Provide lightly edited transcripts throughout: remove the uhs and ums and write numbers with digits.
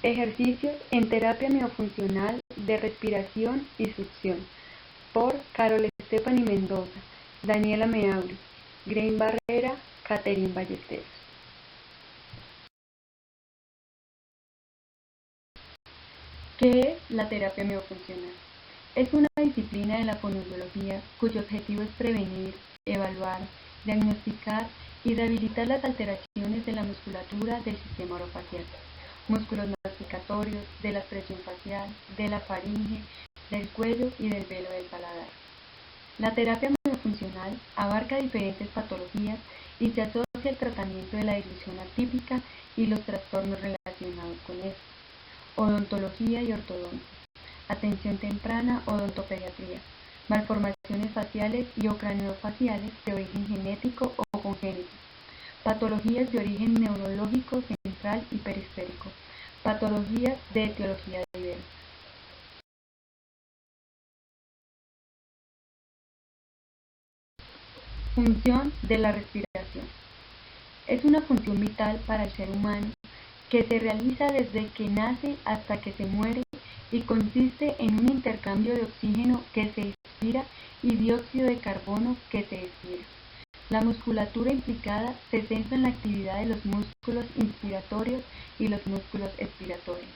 Ejercicios en terapia miofuncional de respiración y succión por Carol Stephanie Mendoza, Daniela Meauri, Grain Barrera, Catherine Ballesteros. ¿Qué es la terapia miofuncional? Es una disciplina de la fonoaudiología cuyo objetivo es prevenir, evaluar, diagnosticar y rehabilitar las alteraciones de la musculatura del sistema orofacial, músculos masticatorios, de la expresión facial, de la faringe, del cuello y del velo del paladar. La terapia miofuncional abarca diferentes patologías y se asocia al tratamiento de la dilución atípica y los trastornos relacionados con esto. Odontología y ortodoncia, atención temprana, odontopediatría, malformaciones faciales y o craneofaciales de origen genético o congénito, patologías de origen neurológico central y periférico, patologías de etiología diversa. Función de la respiración. Es una función vital para el ser humano que se realiza desde que nace hasta que se muere y consiste en un intercambio de oxígeno que se inspira y dióxido de carbono que se expira. La musculatura implicada se centra en la actividad de los músculos inspiratorios y los músculos expiratorios.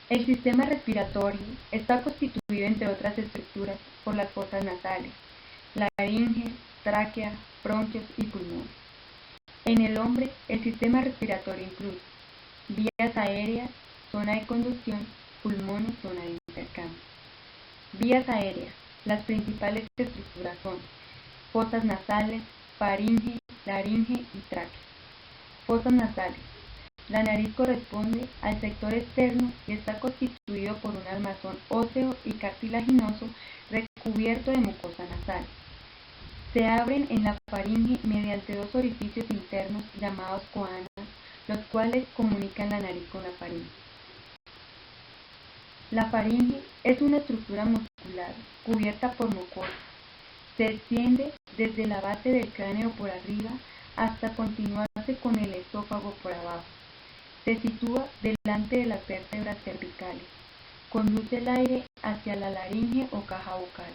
El sistema respiratorio está constituido, entre otras estructuras, por las fosas nasales, laringe, tráquea, bronquios y pulmones. En el hombre, el sistema respiratorio incluye vías aéreas, zona de conducción, pulmones, zona de intercambio. Vías aéreas. Las principales estructuras son fosas nasales, faringe, laringe y tráquea. Fosas nasales. La nariz corresponde al sector externo y está constituido por un armazón óseo y cartilaginoso recubierto de mucosa nasal. Se abren en la faringe mediante dos orificios internos llamados coanas, los cuales comunican la nariz con la faringe. La faringe es una estructura muscular cubierta por mucosa. Se extiende desde la base del cráneo por arriba hasta continuarse con el esófago por abajo. Se sitúa delante de las vértebras cervicales. Conduce el aire hacia la laringe o caja vocal,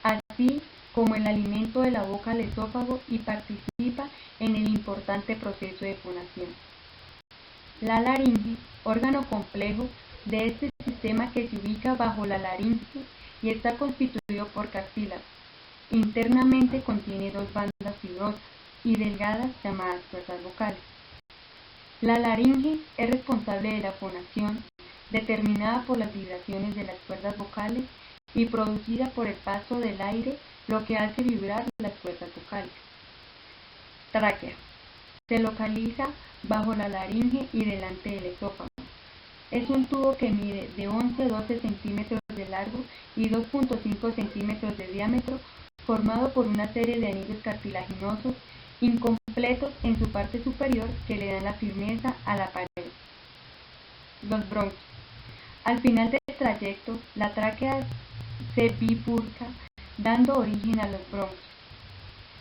así como el alimento de la boca al esófago, y participa en el importante proceso de fonación. La laringe, órgano complejo de este sistema que se ubica bajo la laringe y está constituido por cartílago. Internamente contiene dos bandas fibrosas y delgadas llamadas cuerdas vocales. La laringe es responsable de la fonación, determinada por las vibraciones de las cuerdas vocales y producida por el paso del aire, lo que hace vibrar las cuerdas vocales. Tráquea. Se localiza bajo la laringe y delante del esófago. Es un tubo que mide de 11 a 12 centímetros de largo y 2.5 centímetros de diámetro, formado por una serie de anillos cartilaginosos incompletos en su parte superior que le dan la firmeza a la pared. Los bronquios. Al final del trayecto, la tráquea se bifurca, dando origen a los bronquios.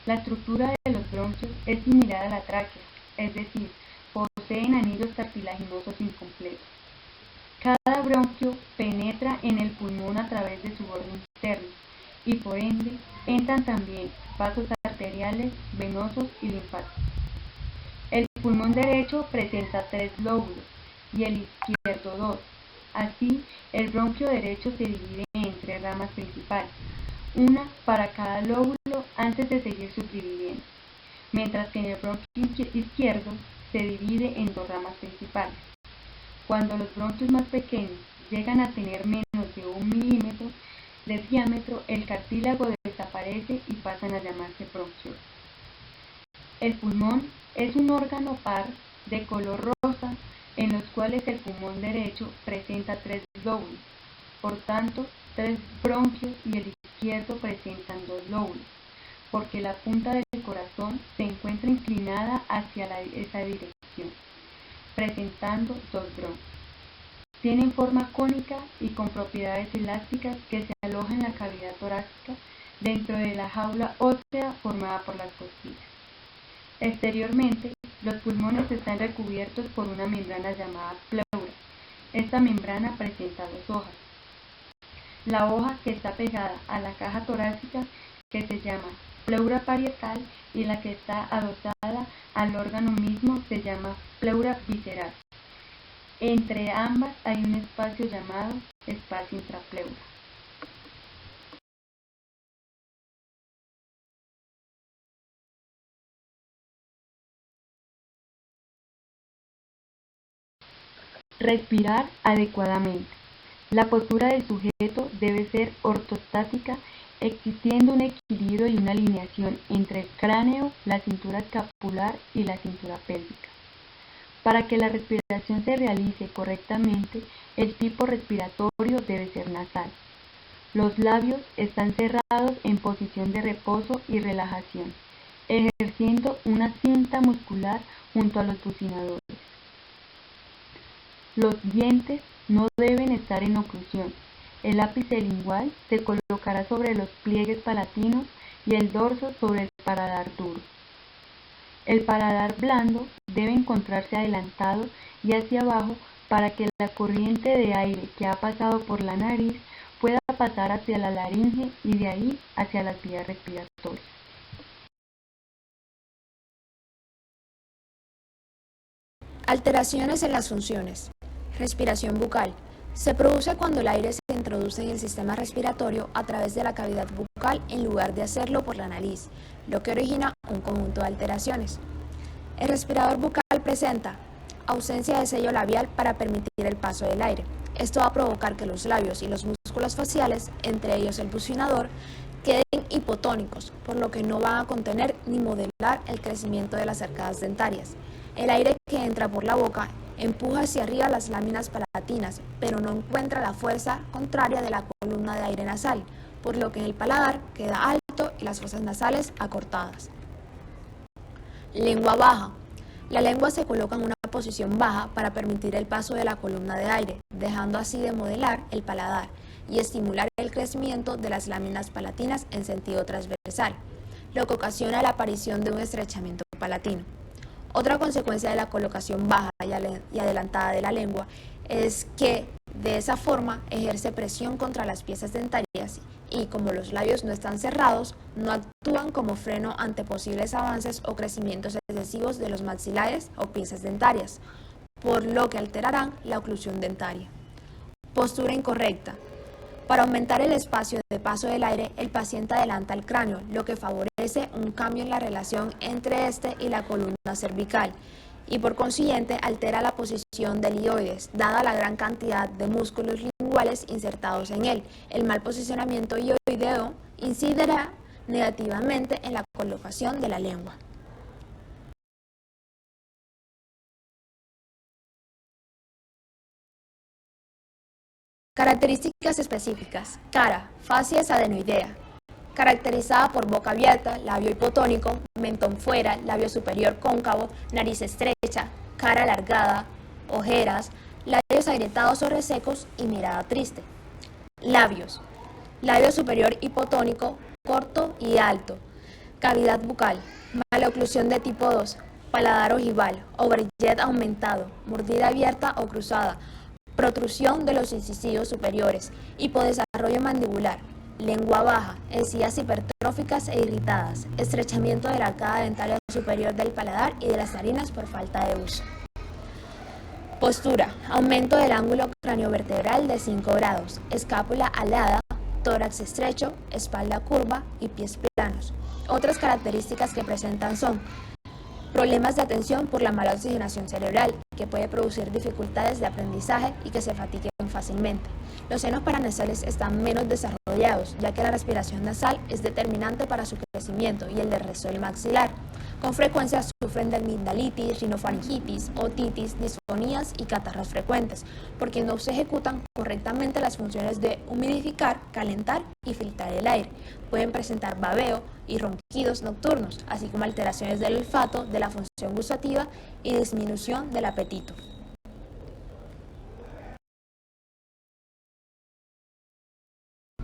La estructura de los bronquios es similar a la tráquea, es decir, poseen anillos cartilaginosos incompletos. Cada bronquio penetra en el pulmón a través de su borde interno y por ende entran también vasos arteriales, venosos y linfáticos. El pulmón derecho presenta 3 lóbulos y el izquierdo 2. Así, el bronquio derecho se divide en 3 ramas principales, una para cada lóbulo antes de seguir subdividiendo, mientras que en el bronquio izquierdo se divide en 2 ramas principales. Cuando los bronquios más pequeños llegan a tener menos de 1 milímetro de diámetro, el cartílago desaparece y pasan a llamarse bronquioles. El pulmón es un órgano par de color rosa, en los cuales el pulmón derecho presenta 3 lóbulos, por tanto 3 bronquios, y el izquierdo presentan 2 lóbulos, porque la punta del corazón se encuentra inclinada hacia esa dirección, presentando 2 bronquios. Tienen forma cónica y con propiedades elásticas que se alojan en la cavidad torácica dentro de la jaula ósea formada por las costillas. Exteriormente, los pulmones están recubiertos por una membrana llamada pleura. Esta membrana presenta dos hojas. La hoja que está pegada a la caja torácica, que se llama pleura parietal, y la que está adosada al órgano mismo se llama pleura visceral. Entre ambas hay un espacio llamado espacio intrapleura. Respirar adecuadamente. La postura del sujeto debe ser ortostática, existiendo un equilibrio y una alineación entre el cráneo, la cintura escapular y la cintura pélvica. Para que la respiración se realice correctamente, el tipo respiratorio debe ser nasal. Los labios están cerrados en posición de reposo y relajación, ejerciendo una cinta muscular junto a los bucinadores. Los dientes no deben estar en oclusión. El ápice lingual se colocará sobre los pliegues palatinos y el dorso sobre el paladar duro. El paladar blando debe encontrarse adelantado y hacia abajo para que la corriente de aire que ha pasado por la nariz pueda pasar hacia la laringe y de ahí hacia las vías respiratorias. Alteraciones en las funciones. Respiración bucal. Se produce cuando el aire se introduce en el sistema respiratorio a través de la cavidad bucal en lugar de hacerlo por la nariz, lo que origina un conjunto de alteraciones. El respirador bucal presenta ausencia de sello labial para permitir el paso del aire. Esto va a provocar que los labios y los músculos faciales, entre ellos el bucinador, queden hipotónicos, por lo que no van a contener ni modelar el crecimiento de las arcadas dentarias. El aire que entra por la boca empuja hacia arriba las láminas palatinas, pero no encuentra la fuerza contraria de la columna de aire nasal, por lo que en el paladar queda alto y las fosas nasales acortadas. Lengua baja. La lengua se coloca en una posición baja para permitir el paso de la columna de aire, dejando así de modelar el paladar y estimular el crecimiento de las láminas palatinas en sentido transversal, lo que ocasiona la aparición de un estrechamiento palatino. Otra consecuencia de la colocación baja y adelantada de la lengua es que de esa forma ejerce presión contra las piezas dentarias y, como los labios no están cerrados, no actúan como freno ante posibles avances o crecimientos excesivos de los maxilares o piezas dentarias, por lo que alterarán la oclusión dentaria. Postura incorrecta. Para aumentar el espacio de paso del aire, el paciente adelanta el cráneo, lo que favorece un cambio en la relación entre este y la columna cervical, y por consiguiente altera la posición del ioides, dada la gran cantidad de músculos linguales insertados en él. El mal posicionamiento ioideo incidirá negativamente en la colocación de la lengua. Características específicas. Cara, facies adenoidea, caracterizada por boca abierta, labio hipotónico, mentón fuera, labio superior cóncavo, nariz estrecha, cara alargada, ojeras, labios agrietados o resecos y mirada triste. Labios. Labio superior hipotónico, corto y alto. Cavidad bucal. Maloclusión de tipo 2. Paladar ojival. Overjet aumentado. Mordida abierta o cruzada. Protrusión de los incisivos superiores. Hipodesarrollo mandibular. Lengua baja. Encías hipertróficas e irritadas. Estrechamiento de la arcada dentaria superior del paladar y de las narinas por falta de uso. Postura. Aumento del ángulo craniovertebral de 5 grados. Escápula alada. Tórax estrecho, espalda curva y pies planos. Otras características que presentan son problemas de atención por la mala oxigenación cerebral, que puede producir dificultades de aprendizaje y que se fatiguen fácilmente. Los senos paranasales están menos desarrollados, ya que la respiración nasal es determinante para su crecimiento y el del resto del maxilar. Con frecuencia sufren de amigdalitis, rinofaringitis, otitis, disfonías y catarros frecuentes, porque no se ejecutan correctamente las funciones de humidificar, calentar y filtrar el aire. Pueden presentar babeo y ronquidos nocturnos, así como alteraciones del olfato, de la función gustativa y disminución del apetito.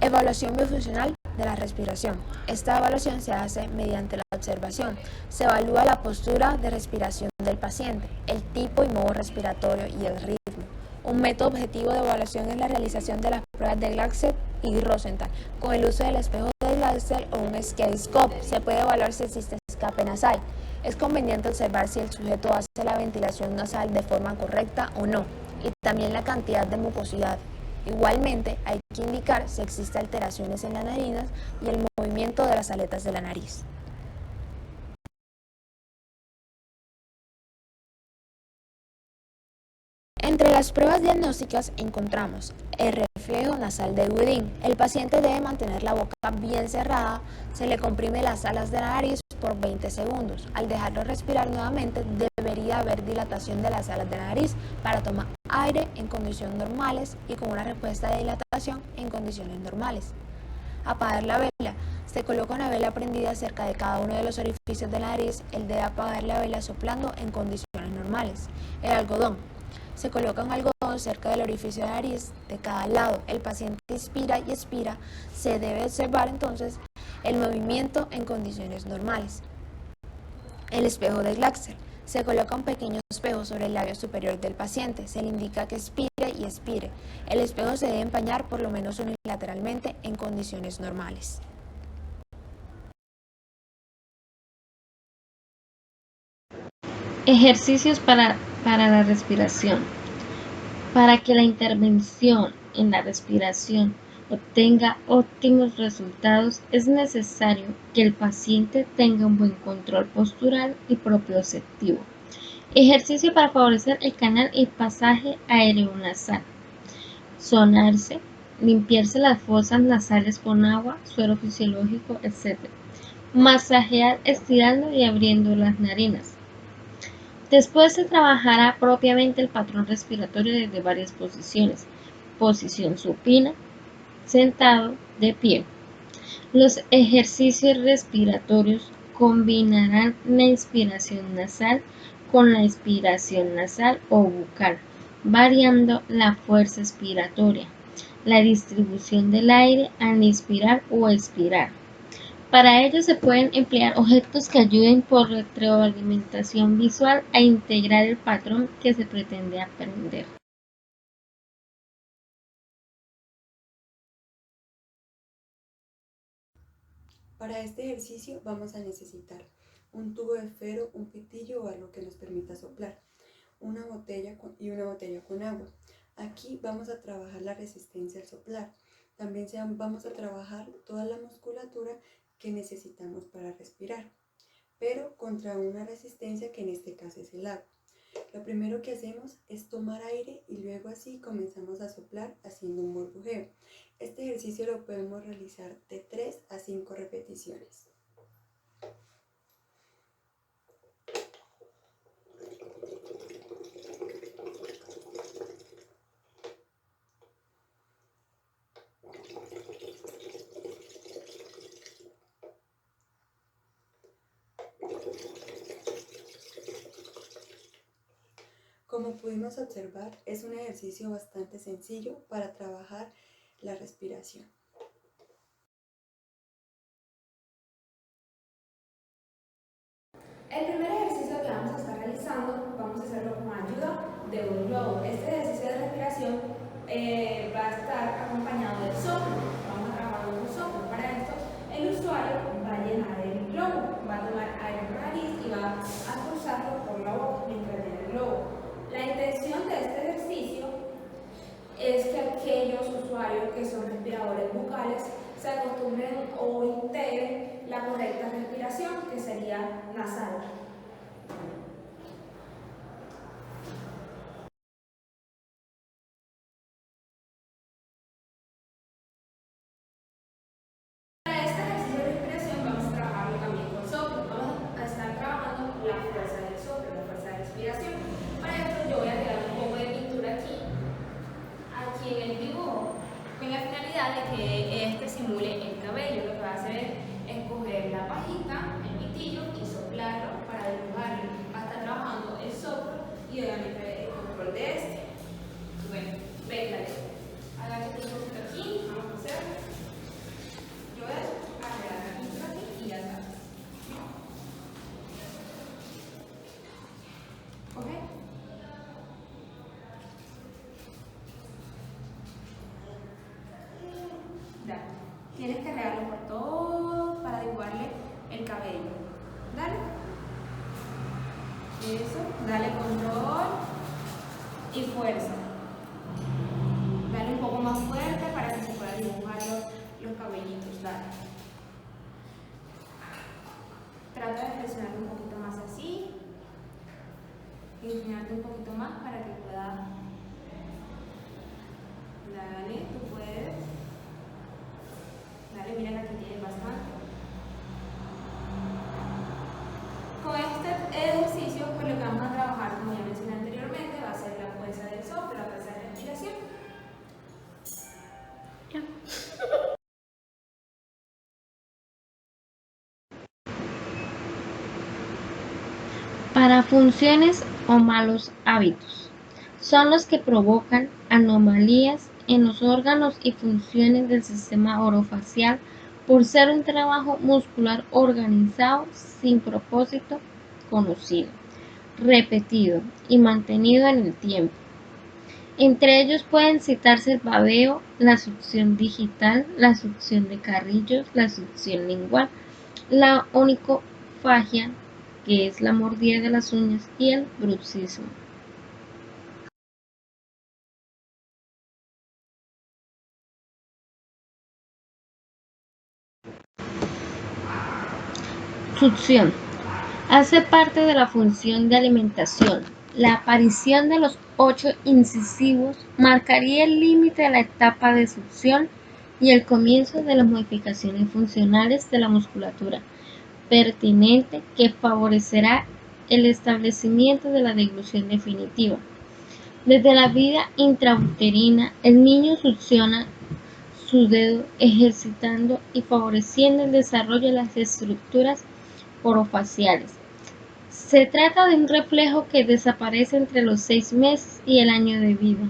Evaluación biofuncional de la respiración. Esta evaluación se hace mediante la observación. Se evalúa la postura de respiración del paciente, el tipo y modo respiratorio y el ritmo. Un método objetivo de evaluación es la realización de las pruebas de Glasser y Rosenthal. Con el uso del espejo de Glasser o un Stethoscope se puede evaluar si existe escape nasal. Es conveniente observar si el sujeto hace la ventilación nasal de forma correcta o no, y también la cantidad de mucosidad. Igualmente, hay que indicar si existen alteraciones en las narinas y el movimiento de las aletas de la nariz. Entre las pruebas diagnósticas encontramos el reflejo nasal de Woodin. El paciente debe mantener la boca bien cerrada, se le comprime las alas de la nariz por 20 segundos. Al dejarlo respirar nuevamente, debería haber dilatación de las alas de la nariz para tomar aire en condiciones normales y con una respuesta de dilatación en condiciones normales. Apagar la vela. Se coloca una vela prendida cerca de cada uno de los orificios de la nariz. Él debe apagar la vela soplando en condiciones normales. El algodón. Se coloca un algodón cerca del orificio de la nariz de cada lado. El paciente inspira y expira. Se debe observar entonces el movimiento en condiciones normales. El espejo de Glasser. Se coloca un pequeño espejo sobre el labio superior del paciente. Se le indica que expire y expire. El espejo se debe empañar por lo menos unilateralmente en condiciones normales. Ejercicios para la respiración. Para que la intervención en la respiración obtenga óptimos resultados, es necesario que el paciente tenga un buen control postural y propioceptivo. Ejercicio para favorecer el canal y pasaje aereo-nasal. Sonarse, limpiarse las fosas nasales con agua, suero fisiológico, etc. Masajear estirando y abriendo las narinas. Después se trabajará propiamente el patrón respiratorio desde varias posiciones: posición supina, sentado, de pie. Los ejercicios respiratorios combinarán la inspiración nasal con la expiración nasal o bucal, variando la fuerza expiratoria, la distribución del aire al inspirar o expirar. Para ello se pueden emplear objetos que ayuden por retroalimentación visual a integrar el patrón que se pretende aprender. Para este ejercicio vamos a necesitar un tubo de esfero, un pitillo o algo que nos permita soplar, una botella con agua. Aquí vamos a trabajar la resistencia al soplar. También vamos a trabajar toda la musculatura que necesitamos para respirar, pero contra una resistencia que en este caso es el agua. Lo primero que hacemos es tomar aire y luego así comenzamos a soplar haciendo un burbujeo. Este ejercicio lo podemos realizar de 3 a 5 repeticiones. Como pudimos observar, es un ejercicio bastante sencillo para trabajar la respiración. El primer ejercicio que vamos a estar realizando, vamos a hacerlo con ayuda de un globo. Este ejercicio de respiración va a estar acompañado del soplo. Vamos a trabajar con un soplo. Para esto, el usuario va a llenar el globo, va a tomar aire por la nariz y va a expulsarlo por la boca mientras llena el globo. La intención de este ejercicio es que aquellos usuarios que son respiradores bucales se acostumbren o integren la correcta respiración, que sería nasal. Para este ejercicio de respiración vamos a trabajarlo también con soplo. Vamos a estar trabajando la fuerza del soplo, la fuerza de respiración. Para esto yo voy a tirar un poco de pintura aquí en el dibujo, con la finalidad de que este simule el cabello. Lo que va a hacer es coger la pajita cabello. Dale. Eso, dale control y fuerza. Dale un poco más fuerte para que se puedan dibujar los cabellitos. Dale. Trata de presionarte un poquito más así. Inclinarte un poquito más para que pueda. Dale, tú puedes. Dale, mira que aquí tienes bastante. Con este ejercicio, pues lo que vamos a trabajar, como ya mencioné anteriormente, va a ser la fuerza del soplo, la fuerza de respiración. Ya. Para funciones o malos hábitos. Son los que provocan anomalías en los órganos y funciones del sistema orofacial por ser un trabajo muscular organizado sin propósito conocido, repetido y mantenido en el tiempo. Entre ellos pueden citarse el babeo, la succión digital, la succión de carrillos, la succión lingual, la onicofagia, que es la mordida de las uñas, y el bruxismo. Succión. Hace parte de la función de alimentación. La aparición de los 8 incisivos marcaría el límite de la etapa de succión y el comienzo de las modificaciones funcionales de la musculatura pertinente que favorecerá el establecimiento de la deglución definitiva. Desde la vía intrauterina, el niño succiona su dedo ejercitando y favoreciendo el desarrollo de las estructuras orofaciales. Se trata de un reflejo que desaparece entre los 6 meses y el año de vida.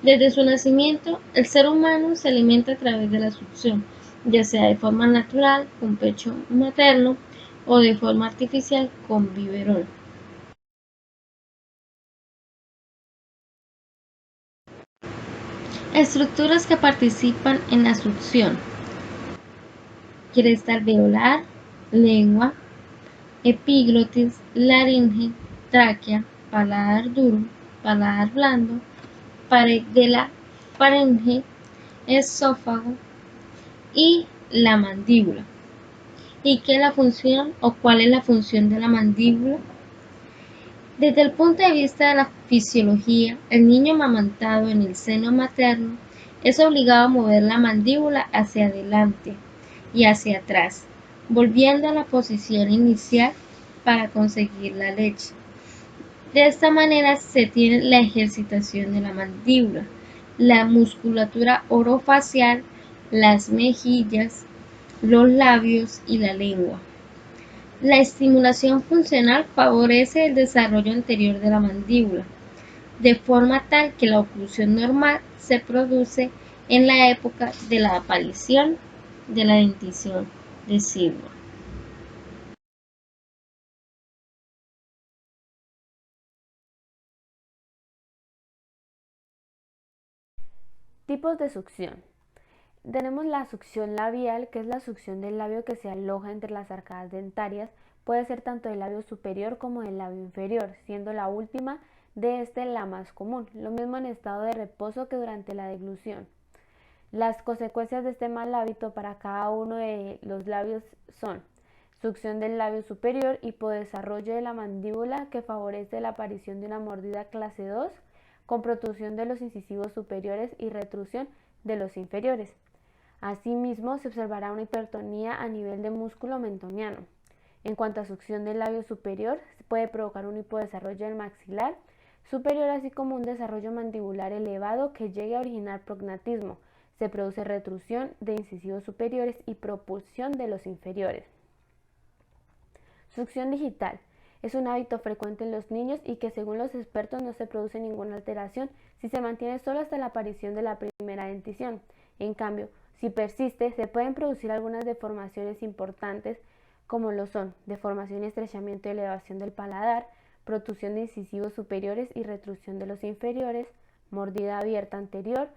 Desde su nacimiento, el ser humano se alimenta a través de la succión, ya sea de forma natural, con pecho materno, o de forma artificial, con biberón. Estructuras que participan en la succión: cresta alveolar, lengua, epiglotis, laringe, tráquea, paladar duro, paladar blando, pared de la faringe, esófago y la mandíbula. ¿Y qué es la función o cuál es la función de la mandíbula? Desde el punto de vista de la fisiología, el niño amamantado en el seno materno es obligado a mover la mandíbula hacia adelante y hacia atrás, volviendo a la posición inicial para conseguir la leche. De esta manera se tiene la ejercitación de la mandíbula, la musculatura orofacial, las mejillas, los labios y la lengua. La estimulación funcional favorece el desarrollo anterior de la mandíbula, de forma tal que la oclusión normal se produce en la época de la aparición de la dentición decidua. Tipos de succión. Tenemos la succión labial, que es la succión del labio que se aloja entre las arcadas dentarias. Puede ser tanto del labio superior como del labio inferior, siendo la última de este la más común. Lo mismo en estado de reposo que durante la deglución. Las consecuencias de este mal hábito para cada uno de los labios son succión del labio superior, hipodesarrollo de la mandíbula que favorece la aparición de una mordida clase 2, con protrusión de los incisivos superiores y retrusión de los inferiores. Asimismo, se observará una hipertonía a nivel de músculo mentoniano. En cuanto a succión del labio superior, puede provocar un hipodesarrollo del maxilar superior, así como un desarrollo mandibular elevado que llegue a originar prognatismo. Se produce retrusión de incisivos superiores y propulsión de los inferiores. Succión digital. Es un hábito frecuente en los niños y que, según los expertos, no se produce ninguna alteración si se mantiene solo hasta la aparición de la primera dentición. En cambio, si persiste, se pueden producir algunas deformaciones importantes, como lo son deformación y estrechamiento y elevación del paladar, protrusión de incisivos superiores y retrusión de los inferiores, mordida abierta anterior,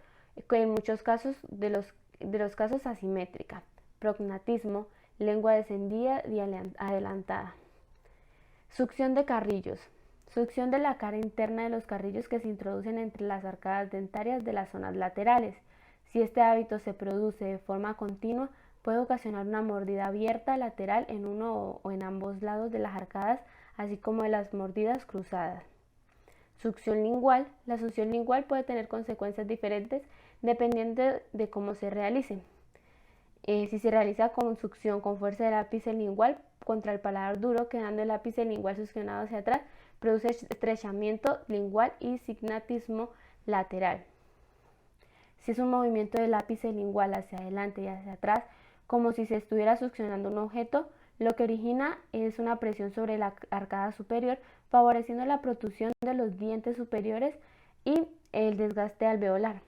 en muchos casos de los casos asimétrica, prognatismo, lengua descendida y adelantada. Succión de carrillos. Succión de la cara interna de los carrillos que se introducen entre las arcadas dentarias de las zonas laterales. Si este hábito se produce de forma continua, puede ocasionar una mordida abierta lateral en uno o en ambos lados de las arcadas, así como de las mordidas cruzadas. Succión lingual. La succión lingual puede tener consecuencias diferentes dependiendo de cómo se realice. Si se realiza con succión con fuerza del ápice lingual contra el paladar duro, quedando el ápice lingual succionado hacia atrás, produce estrechamiento lingual y signatismo lateral. Si es un movimiento del ápice lingual hacia adelante y hacia atrás, como si se estuviera succionando un objeto, lo que origina es una presión sobre la arcada superior, favoreciendo la protrusión de los dientes superiores y el desgaste alveolar.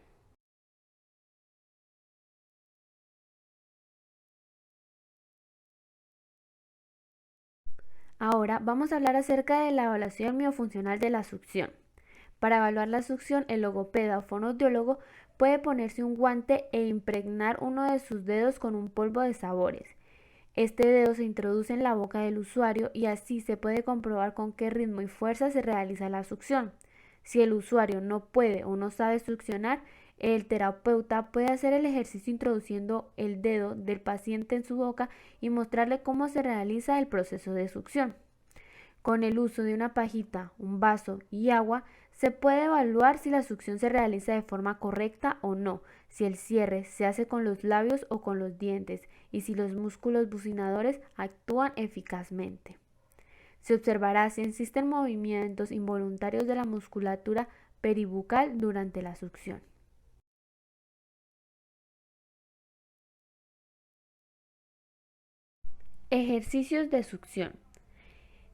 Ahora vamos a hablar acerca de la evaluación miofuncional de la succión. Para evaluar la succión, el logopeda o fonoaudiólogo puede ponerse un guante e impregnar uno de sus dedos con un polvo de sabores. Este dedo se introduce en la boca del usuario y así se puede comprobar con qué ritmo y fuerza se realiza la succión. Si el usuario no puede o no sabe succionar, el terapeuta puede hacer el ejercicio introduciendo el dedo del paciente en su boca y mostrarle cómo se realiza el proceso de succión. Con el uso de una pajita, un vaso y agua, se puede evaluar si la succión se realiza de forma correcta o no, si el cierre se hace con los labios o con los dientes y si los músculos bucinadores actúan eficazmente. Se observará si existen movimientos involuntarios de la musculatura peribucal durante la succión. Ejercicios de succión.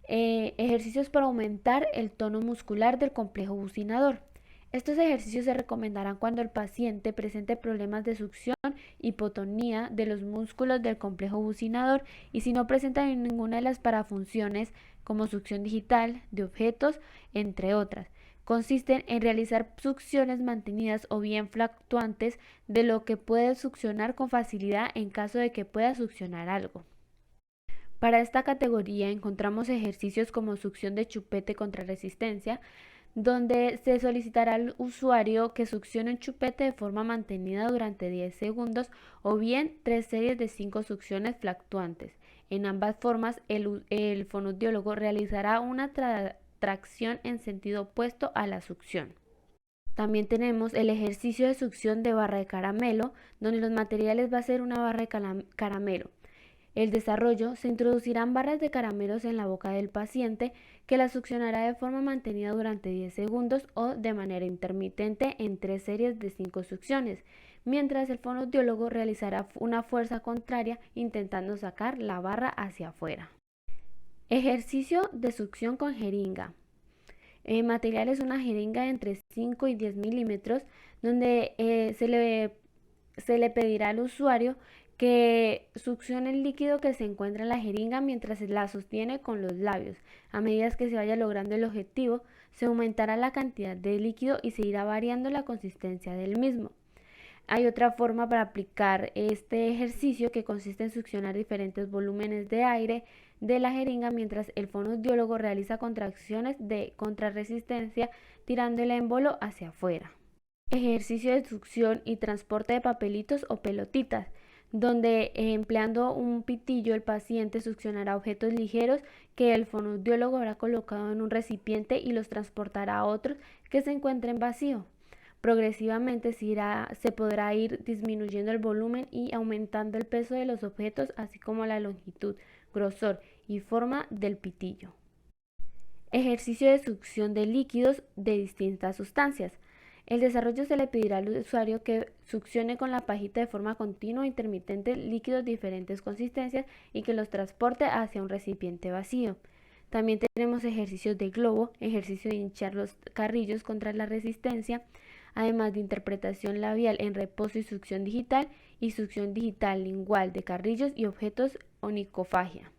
Ejercicios para aumentar el tono muscular del complejo bucinador. Estos ejercicios se recomendarán cuando el paciente presente problemas de succión, hipotonía de los músculos del complejo bucinador y si no presenta ninguna de las parafunciones como succión digital de objetos, entre otras. Consisten en realizar succiones mantenidas o bien fluctuantes de lo que puede succionar con facilidad en caso de que pueda succionar algo. Para esta categoría encontramos ejercicios como succión de chupete contra resistencia, donde se solicitará al usuario que succione un chupete de forma mantenida durante 10 segundos o bien 3 series de 5 succiones fluctuantes. En ambas formas, el fonoaudiólogo realizará una tracción en sentido opuesto a la succión. También tenemos el ejercicio de succión de barra de caramelo, donde los materiales va a ser una barra de caramelo. El desarrollo se introducirán barras de caramelos en la boca del paciente que la succionará de forma mantenida durante 10 segundos o de manera intermitente en 3 series de 5 succiones, mientras el fonoaudiólogo realizará una fuerza contraria intentando sacar la barra hacia afuera. Ejercicio de succión con jeringa. El material es una jeringa de entre 5 y 10 milímetros donde se le pedirá al usuario que succione el líquido que se encuentra en la jeringa mientras la sostiene con los labios. A medida que se vaya logrando el objetivo, se aumentará la cantidad de líquido y se irá variando la consistencia del mismo. Hay otra forma para aplicar este ejercicio que consiste en succionar diferentes volúmenes de aire de la jeringa mientras el fonoaudiólogo realiza contracciones de contrarresistencia tirando el émbolo hacia afuera. Ejercicio de succión y transporte de papelitos o pelotitas, donde empleando un pitillo el paciente succionará objetos ligeros que el fonoaudiólogo habrá colocado en un recipiente y los transportará a otros que se encuentren vacíos. Progresivamente se podrá ir disminuyendo el volumen y aumentando el peso de los objetos, así como la longitud, grosor y forma del pitillo. Ejercicio de succión de líquidos de distintas sustancias. El desarrollo se le pedirá al usuario que succione con la pajita de forma continua e intermitente líquidos de diferentes consistencias y que los transporte hacia un recipiente vacío. También tenemos ejercicios de globo, ejercicio de hinchar los carrillos contra la resistencia, además de interpretación labial en reposo y succión digital lingual de carrillos y objetos onicofagia.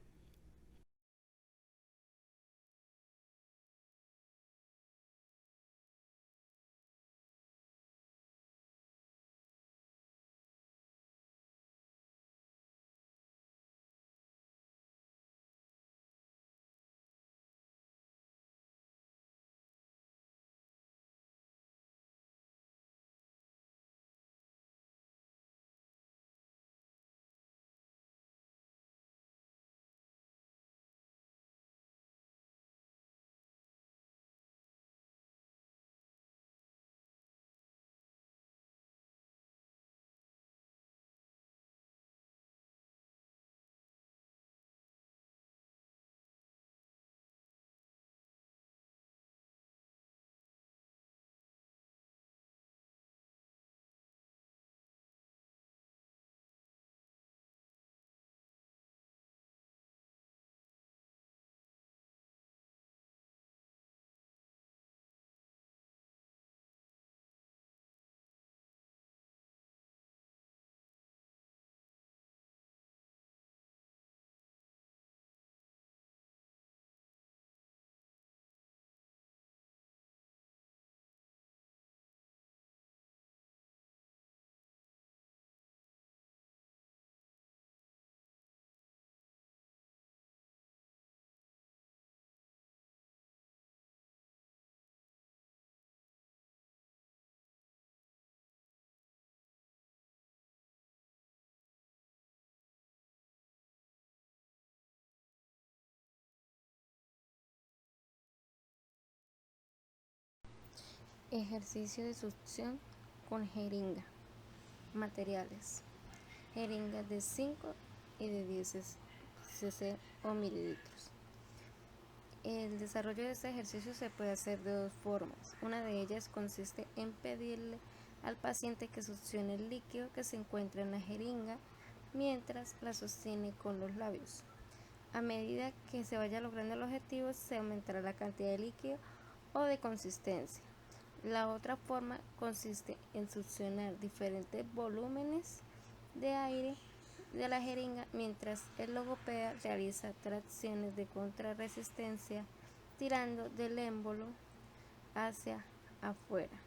Ejercicio de succión con jeringa. Materiales: jeringas de 5 y de 10 cc o mililitros. El desarrollo de este ejercicio se puede hacer de dos formas. Una de ellas consiste en pedirle al paciente que succione el líquido que se encuentra en la jeringa mientras la sostiene con los labios. A medida que se vaya logrando el objetivo, se aumentará la cantidad de líquido o de consistencia. La otra forma consiste en succionar diferentes volúmenes de aire de la jeringa mientras el logopeda realiza tracciones de contrarresistencia tirando del émbolo hacia afuera.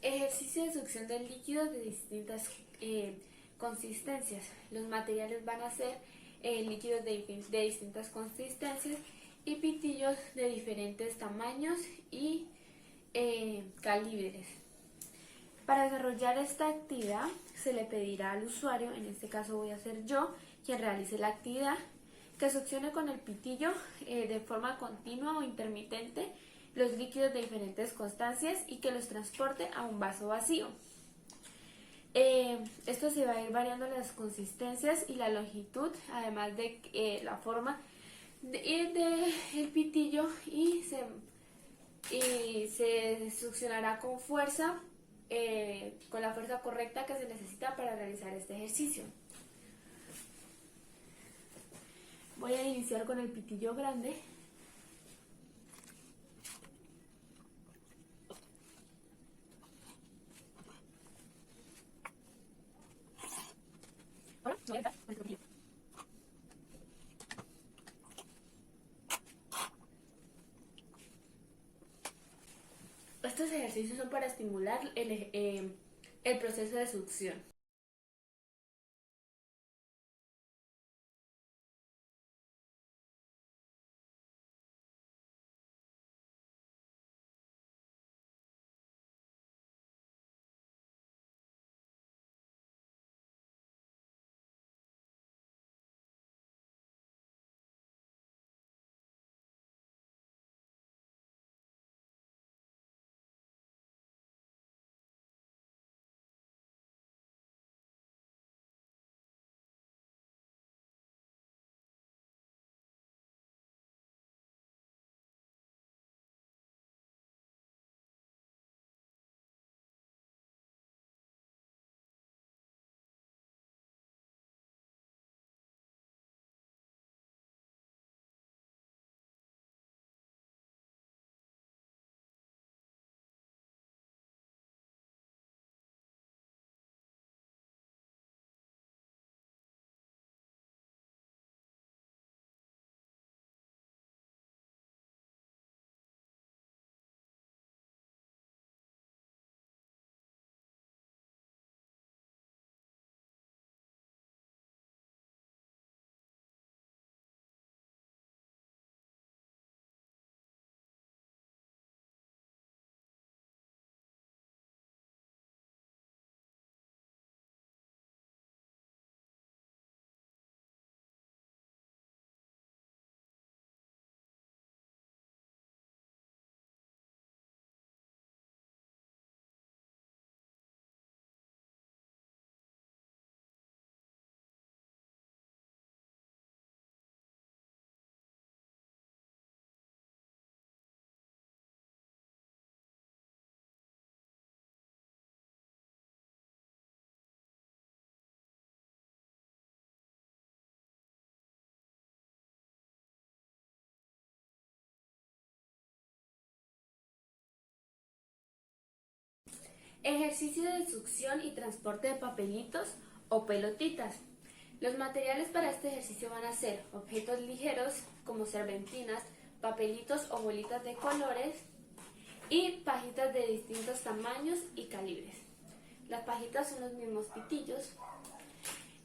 Ejercicio de succión del líquido de distintas consistencias. Los materiales van a ser líquidos de distintas consistencias y pitillos de diferentes tamaños y calibres. Para desarrollar esta actividad se le pedirá al usuario, en este caso voy a ser yo quien realice la actividad, que succione con el pitillo de forma continua o intermitente los líquidos de diferentes constancias y que los transporte a un vaso vacío. Esto se va a ir variando las consistencias y la longitud, además de la forma del pitillo y se succionará con fuerza, con la fuerza correcta que se necesita para realizar este ejercicio. Voy a iniciar con el pitillo grande. Estos ejercicios son para estimular el proceso de succión. Ejercicio de succión y transporte de papelitos o pelotitas. Los materiales para este ejercicio van a ser objetos ligeros como serpentinas, papelitos o bolitas de colores y pajitas de distintos tamaños y calibres. Las pajitas son los mismos pitillos.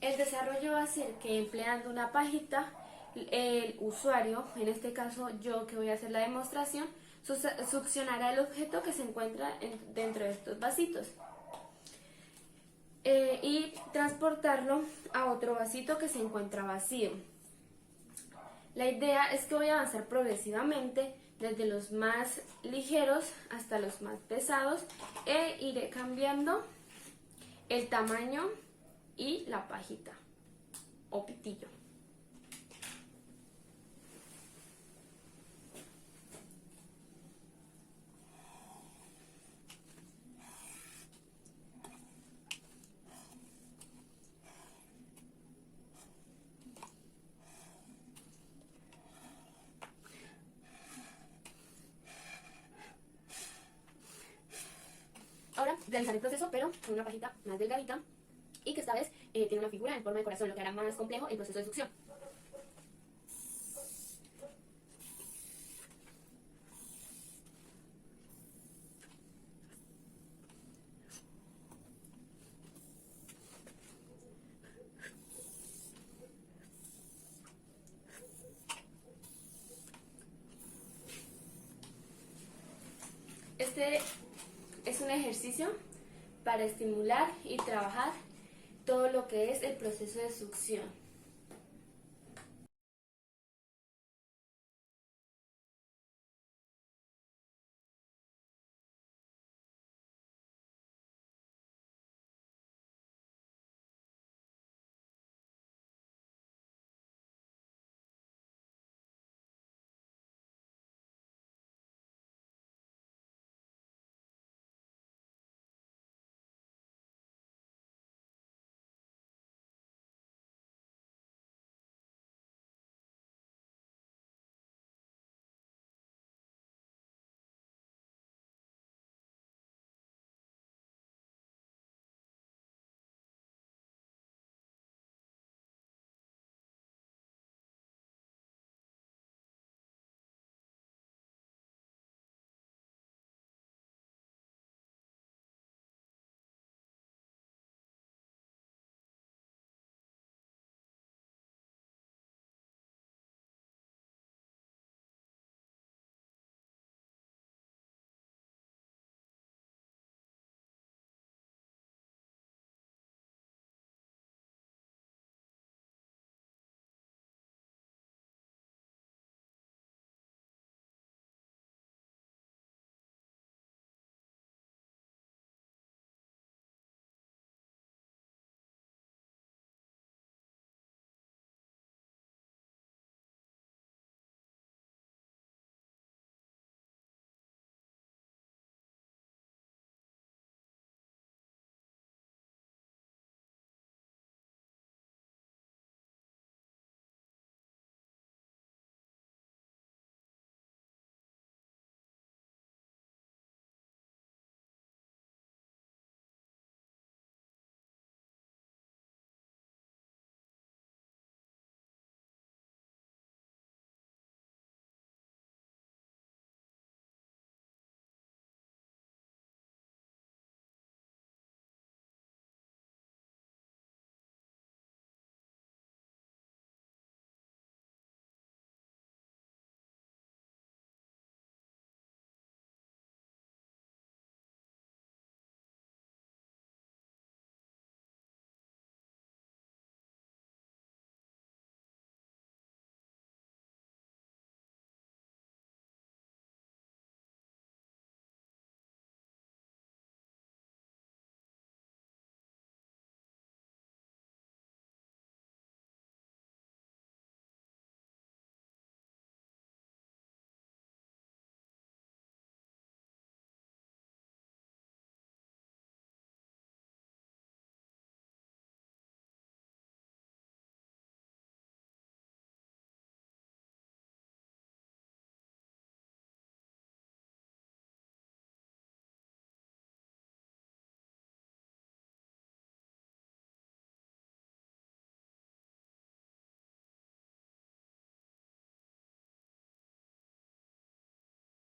El desarrollo va a ser que empleando una pajita, el usuario, en este caso yo que voy a hacer la demostración, succionará el objeto que se encuentra dentro de estos vasitos y transportarlo a otro vasito que se encuentra vacío. La idea es que voy a avanzar progresivamente desde los más ligeros hasta los más pesados e iré cambiando el tamaño y la pajita o pitillo. Ahora realizaré el proceso, pero con una pajita más delgadita y que esta vez tiene una figura en forma de corazón, lo que hará más complejo el proceso de succión. Este es un ejercicio para estimular y trabajar todo lo que es el proceso de succión.